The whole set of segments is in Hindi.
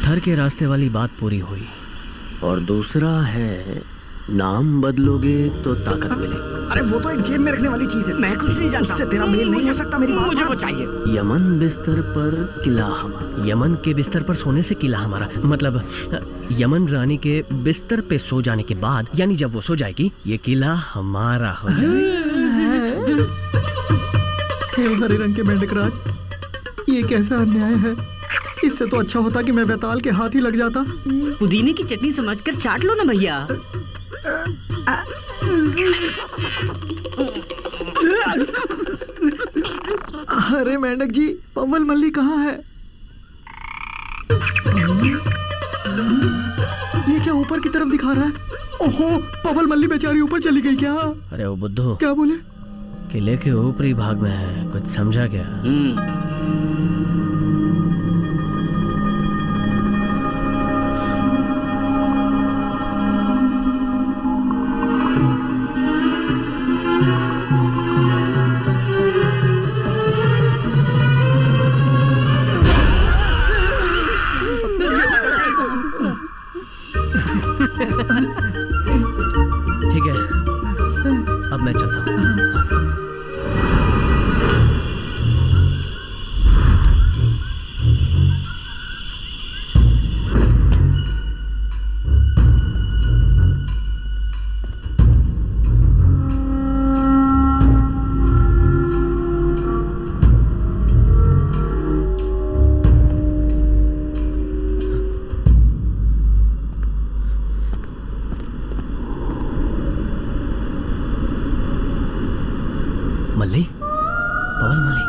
पत्थर के रास्ते वाली बात पूरी हुई। और दूसरा है, नाम बदलोगे तो ताकत मिलेगी। अरे वो तो एक जेब में रखने वाली चीज है, मैं कुछ नहीं जानता। उससे तेरा मेल नहीं हो सकता, मेरी बात मुझे वो चाहिए। यमन बिस्तर पर किला हमारा। यमन के बिस्तर पर सोने से किला हमारा, मतलब यमन रानी के बिस्तर पे सो जाने के बाद, यानी जब वो सो जाएगी, ये किला हमारा हो जाएगा। हरे रंग के मेंढक राज, ये कैसा अन्याय है। इससे तो अच्छा होता कि मैं वैताल के हाथ ही लग जाता। पुदीने की चटनी समझकर चाट लो ना भैया। अरे मेंढक जी, पवल मल्ली कहाँ है? ये क्या ऊपर की तरफ दिखा रहा है? ओहो, पवल मल्ली बेचारी ऊपर चली गई क्या? अरे वो बुद्धू, क्या बोले? किले के ऊपरी भाग में है, कुछ समझा क्या? ठीक है, अब मैं चलता हूँ। मल्ली, पवल मल्ली,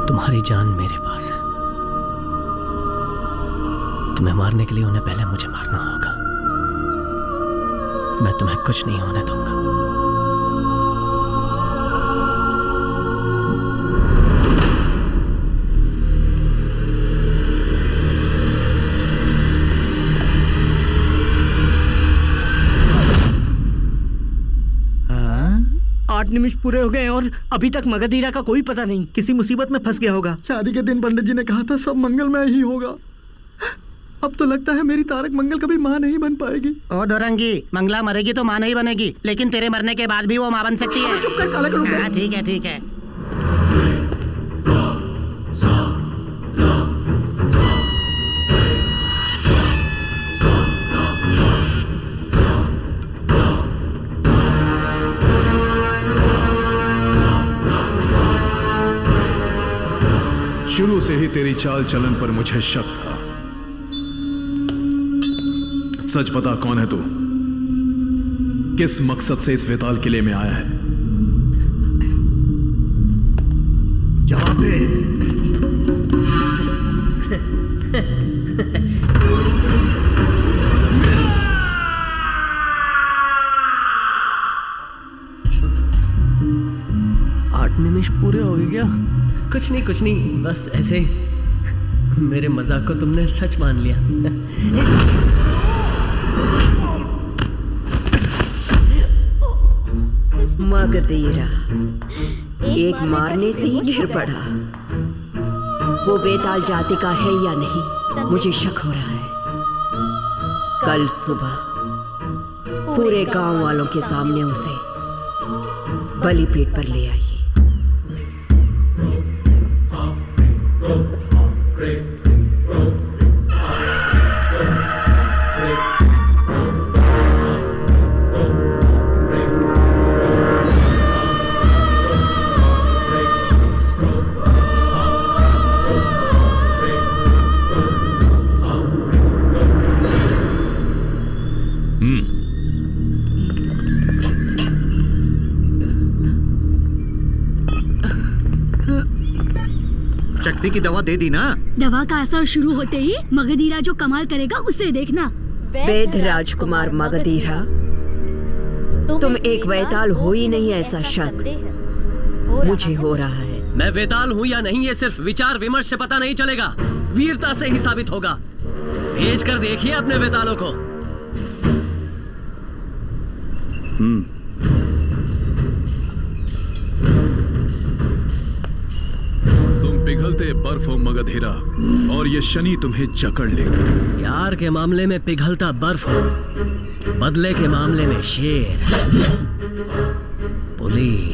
तुम्हारी जान मेरे पास है। तुम्हें मारने के लिए उन्हें पहले मुझे मारना होगा। मैं तुम्हें कुछ नहीं होने दूंगा। आठ निमिष पूरे हो गए और अभी तक मगधीरा का कोई पता नहीं। किसी मुसीबत में फंस गया होगा। शादी के दिन पंडित जी ने कहा था सब मंगलमय ही होगा। अब तो लगता है मेरी तारक मंगल कभी माँ नहीं बन पाएगी। ओ धोरंगी, मंगला मरेगी तो माँ नहीं बनेगी, लेकिन तेरे मरने के बाद भी वो माँ बन सकती है। चुप कर काला करूंगा। हाँ, ठीक है ठीक है। शुरू से ही तेरी चाल चलन पर मुझे शक था। सच बता, कौन है तू? किस मकसद से इस वेताल किले में आया है? जवाब दे। आठ निमिष पूरे हो गए क्या? कुछ नहीं, बस ऐसे मेरे मजाक को तुमने सच मान लिया। मगधीरा एक मारने से ही गिर पड़ा। वो बेताल जाति का है या नहीं, मुझे शक हो रहा है। कल सुबह पूरे गांव वालों के सामने उसे बलिपीठ पर ले आई। शक्ति की दवा दे दी ना? दवा का असर शुरू होते ही मगधीरा जो कमाल करेगा उसे देखना। वैद्य राजकुमार मगधीरा, तुम एक वैताल हो ही नहीं, ऐसा शक मुझे हो रहा है। मैं वेताल हूँ या नहीं, ये सिर्फ विचार विमर्श से पता नहीं चलेगा, वीरता से ही साबित होगा। भेज कर देखिए अपने वेतालों को। तुम पिघलते बर्फ बर्फ हो मगधीरा, और ये शनि तुम्हें जकड़ लेगा। प्यार के मामले में पिघलता बर्फ हो, बदले के मामले में शेर, पुली।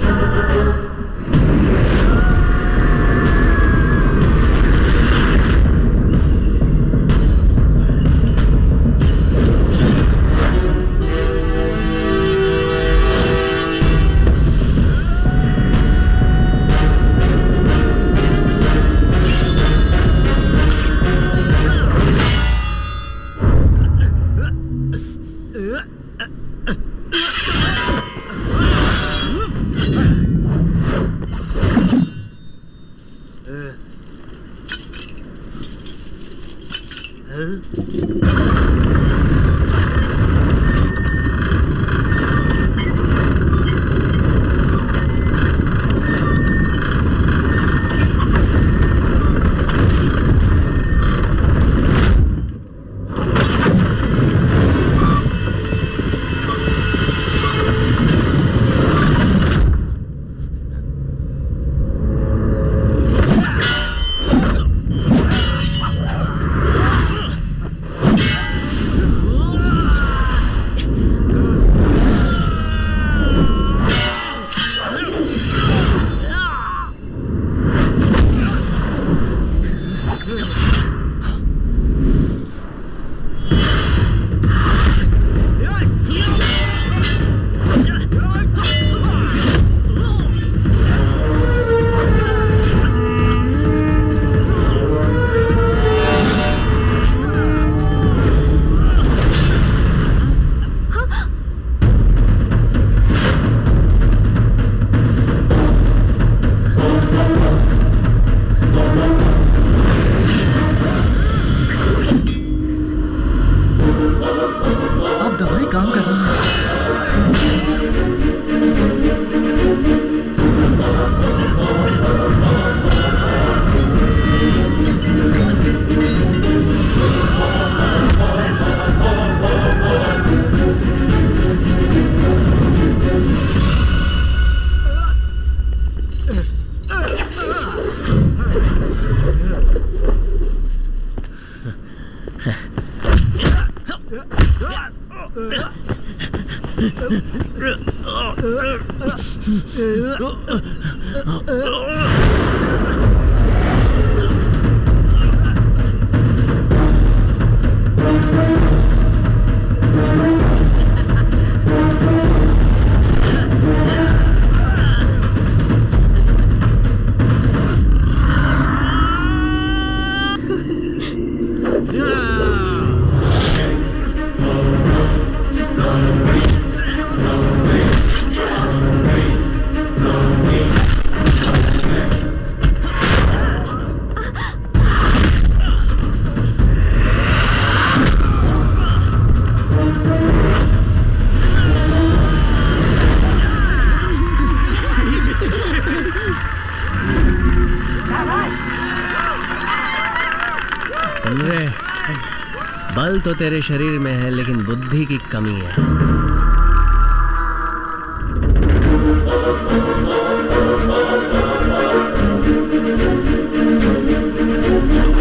बल तो तेरे शरीर में है, लेकिन बुद्धि की कमी है।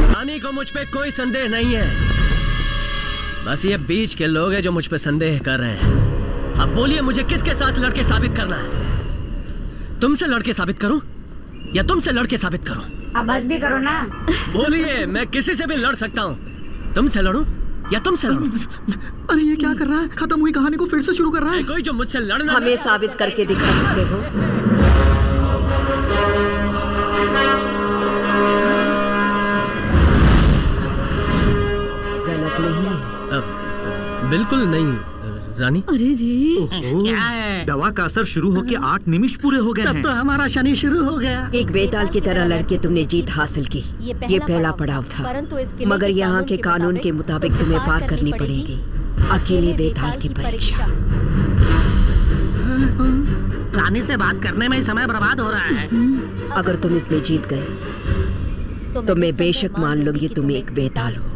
रानी को मुझ पे कोई संदेह नहीं है, बस ये बीच के लोग हैं जो मुझ पे संदेह कर रहे हैं। अब बोलिए, मुझे किसके साथ लड़के साबित करना है? तुमसे लड़के साबित करूं या तुमसे लड़के साबित करूं? अब बस भी करो ना। बोलिए, मैं किसी से भी लड़ सकता हूं। तुमसे लड़ूं या तुमसे लड़ूं? अरे ये क्या कर रहा है? खत्म हुई कहानी को फिर से शुरू कर रहा है। कोई जो मुझसे लड़ना हमें साबित करके दिखा सकते हो? गलत नहीं है। बिल्कुल नहीं रानी। अरे रे, क्या है? दवा का असर शुरू होके 8 निमिष पूरे हो गए तब हैं। तो हमारा शनि शुरू हो गया। एक बेताल की तरह लड़के तुमने जीत हासिल की। ये पहला पड़ाव था, मगर यहाँ के कानून के मुताबिक तुम्हें पार करनी पड़ेगी अकेले बेताल की परीक्षा। रानी से बात करने में ही समय बर्बाद हो रहा है। अगर तुम इसमें जीत गए तो मैं बेशक मान लूंगी तुम एक बेताल हो।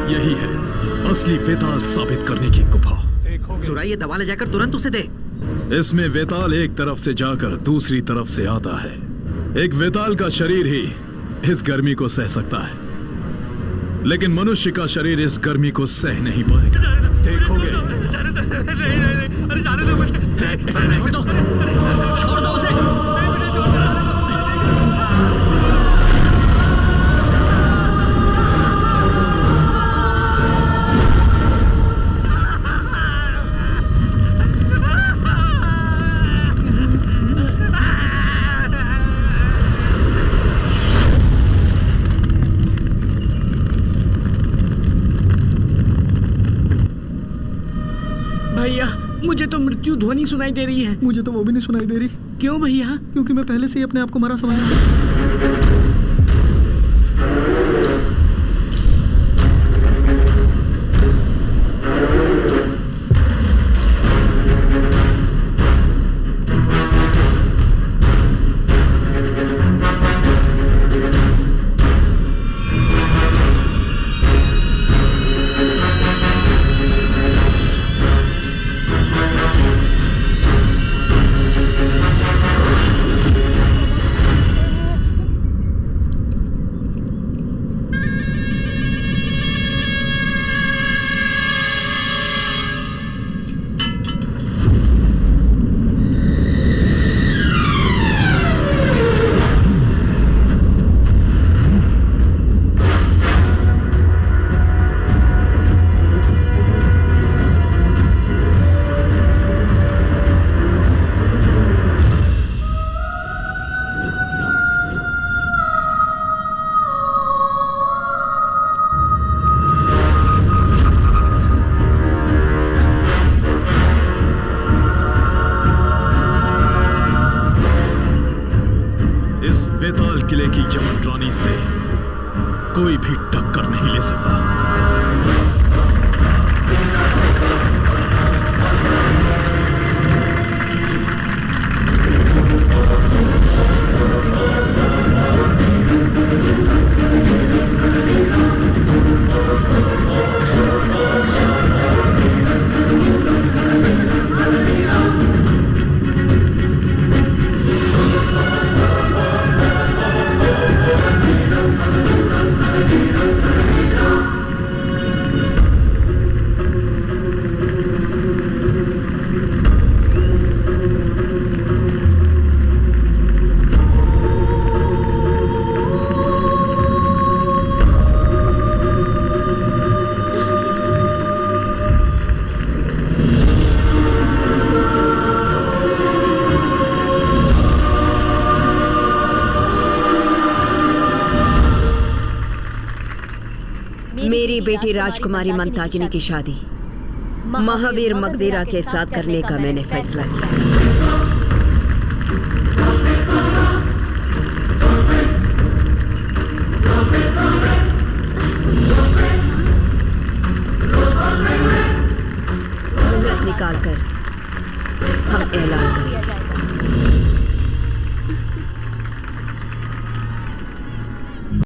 यही है असली वेताल साबित करने की गुफा। सुरा, ये दवा ले जाकर तुरंत उसे दे। इसमें वेताल एक तरफ से जाकर दूसरी तरफ से आता है। एक वेताल का शरीर ही इस गर्मी को सह सकता है, लेकिन मनुष्य का शरीर इस गर्मी को सह नहीं पाएगा। देखोगे। छोड़ दो उसे। भैया मुझे तो मृत्यु ध्वनि सुनाई दे रही है। मुझे तो वो भी नहीं सुनाई दे रही, क्यों भैया? क्योंकि मैं पहले से ही अपने आप को मरा समझता। वेताल किले की यमन रानी से कोई भी टक्कर नहीं ले सकता। मेरी बेटी राजकुमारी मंताकिनी की शादी महावीर मगधीरा के साथ करने का मैंने फैसला किया। मुहूर्त निकालकर हम ऐलान करेंगे।